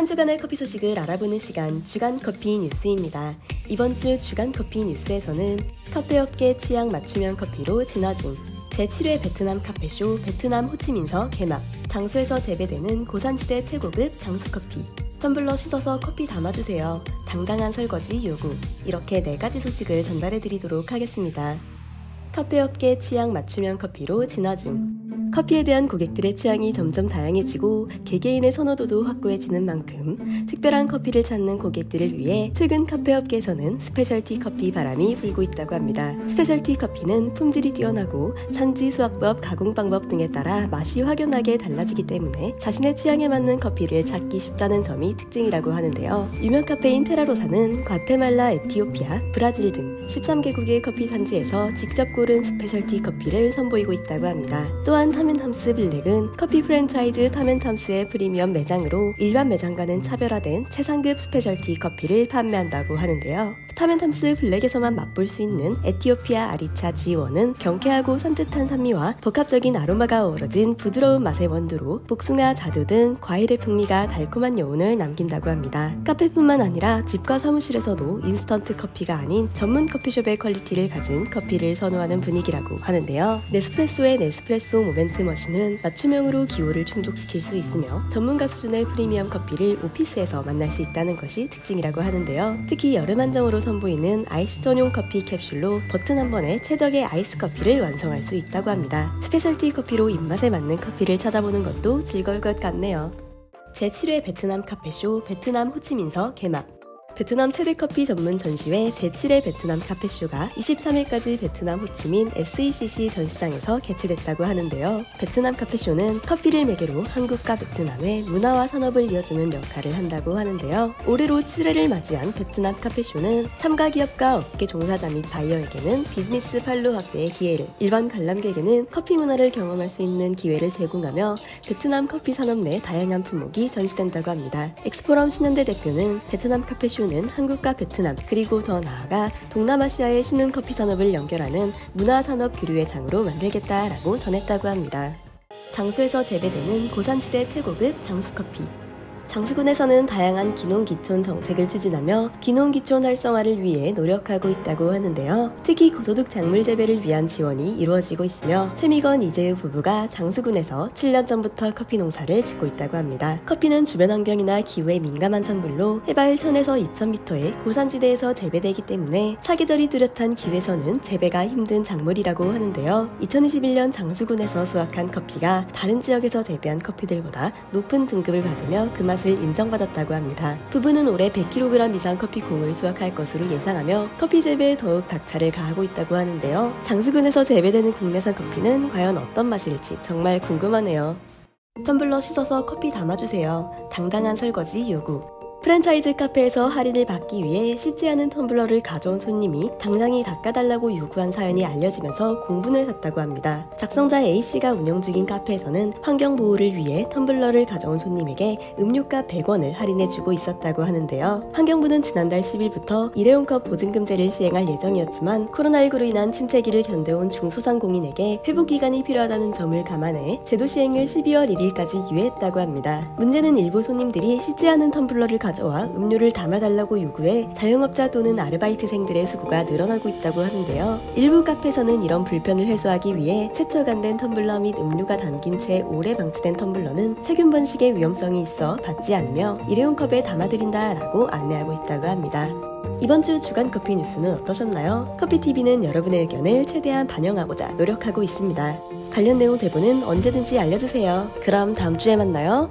한 주간의 커피 소식을 알아보는 시간 주간 커피 뉴스입니다. 이번 주 주간 커피 뉴스에서는 카페업계 취향 맞춤형 커피로 진화 중, 제7회 베트남 카페쇼 베트남 호치민서 개막, 장소에서 재배되는 고산지대 최고급 장수커피, 텀블러 씻어서 커피 담아주세요, 당당한 설거지 요구, 이렇게 4가지 소식을 전달해드리도록 하겠습니다. 카페업계 취향 맞춤형 커피로 진화 중. 커피에 대한 고객들의 취향이 점점 다양해지고 개개인의 선호도도 확고해지는 만큼 특별한 커피를 찾는 고객들을 위해 최근 카페업계에서는 스페셜티 커피 바람이 불고 있다고 합니다. 스페셜티 커피는 품질이 뛰어나고 산지, 수확법, 가공 방법 등에 따라 맛이 확연하게 달라지기 때문에 자신의 취향에 맞는 커피를 찾기 쉽다는 점이 특징이라고 하는데요. 유명 카페인 테라로사는 과테말라, 에티오피아, 브라질 등 13개국의 커피 산지에서 직접 고른 스페셜티 커피를 선보이고 있다고 합니다. 또한 타멘탐스 블랙은 커피 프랜차이즈 타멘탐스의 프리미엄 매장으로 일반 매장과는 차별화된 최상급 스페셜티 커피를 판매한다고 하는데요. 타멘탐스 블랙에서만 맛볼 수 있는 에티오피아 아리차 G1은 경쾌하고 산뜻한 산미와 복합적인 아로마가 어우러진 부드러운 맛의 원두로 복숭아, 자두 등 과일의 풍미가 달콤한 여운을 남긴다고 합니다. 카페뿐만 아니라 집과 사무실에서도 인스턴트 커피가 아닌 전문 커피숍의 퀄리티를 가진 커피를 선호하는 분위기라고 하는데요. 네스프레소의 네스프레소 모멘트 머신은 맞춤형으로 기호를 충족시킬 수 있으며 전문가 수준의 프리미엄 커피를 오피스에서 만날 수 있다는 것이 특징이라고 하는데요. 특히 여름 한정으로 선보이는 아이스 전용 커피 캡슐로 버튼 한 번에 최적의 아이스 커피를 완성할 수 있다고 합니다. 스페셜티 커피로 입맛에 맞는 커피를 찾아보는 것도 즐거울 것 같네요. 제7회 베트남 카페쇼 베트남 호치민서 개막. 베트남 최대 커피 전문 전시회 제7회 베트남 카페쇼가 23일까지 베트남 호치민 SECC 전시장에서 개최됐다고 하는데요. 베트남 카페쇼는 커피를 매개로 한국과 베트남의 문화와 산업을 이어주는 역할을 한다고 하는데요. 올해로 7회를 맞이한 베트남 카페쇼는 참가 기업과 업계 종사자 및 바이어에게는 비즈니스 판로 확대의 기회를, 일반 관람객에게는 커피 문화를 경험할 수 있는 기회를 제공하며 베트남 커피 산업 내 다양한 품목이 전시된다고 합니다. 엑스포럼 신현대 대표는 베트남 카페쇼 는 한국과 베트남 그리고 더 나아가 동남아시아의 신흥 커피 산업을 연결하는 문화산업 교류의 장으로 만들겠다라고 전했다고 합니다. 장소에서 재배되는 고산지대 최고급 장수커피. 장수군에서는 다양한 기농기촌 정책을 추진하며 기농기촌 활성화를 위해 노력하고 있다고 하는데요. 특히 고소득 작물 재배를 위한 지원이 이루어지고 있으며 최미건, 이재우 부부가 장수군에서 7년 전부터 커피 농사를 짓고 있다고 합니다. 커피는 주변 환경이나 기후에 민감한 작물로 해발 1000에서 2000m의 고산지대에서 재배되기 때문에 사계절이 뚜렷한 기후에서는 재배가 힘든 작물이라고 하는데요. 2021년 장수군에서 수확한 커피가 다른 지역에서 재배한 커피들보다 높은 등급을 받으며 그 맛을 인정받았다고 합니다. 부부는 올해 100kg 이상 커피콩을 수확할 것으로 예상하며 커피 재배에 더욱 박차를 가하고 있다고 하는데요. 장수군에서 재배되는 국내산 커피는 과연 어떤 맛일지 정말 궁금하네요. 텀블러 씻어서 커피 담아주세요, 당당한 설거지 요구. 프랜차이즈 카페에서 할인을 받기 위해 씻지 않은 텀블러를 가져온 손님이 당당히 닦아달라고 요구한 사연이 알려지면서 공분을 샀다고 합니다. 작성자 A씨가 운영 중인 카페에서는 환경보호를 위해 텀블러를 가져온 손님에게 음료값 100원을 할인해주고 있었다고 하는데요. 환경부는 지난달 10일부터 일회용컵 보증금제를 시행할 예정이었지만 코로나19로 인한 침체기를 견뎌온 중소상공인에게 회복기간이 필요하다는 점을 감안해 제도 시행을 12월 1일까지 유예했다고 합니다. 문제는 일부 손님들이 씻지 않은 텀블러를 가져와 음료를 담아달라고 요구해 자영업자 또는 아르바이트생들의 수고가 늘어나고 있다고 하는데요. 일부 카페에서는 이런 불편을 해소하기 위해 세척 안 된 텀블러 및 음료가 담긴 채 오래 방치된 텀블러는 세균 번식의 위험성이 있어 받지 않으며 일회용 컵에 담아드린다라고 안내하고 있다고 합니다. 이번 주 주간 커피 뉴스는 어떠셨나요? 커피TV는 여러분의 의견을 최대한 반영하고자 노력하고 있습니다. 관련 내용 제보는 언제든지 알려주세요. 그럼 다음 주에 만나요.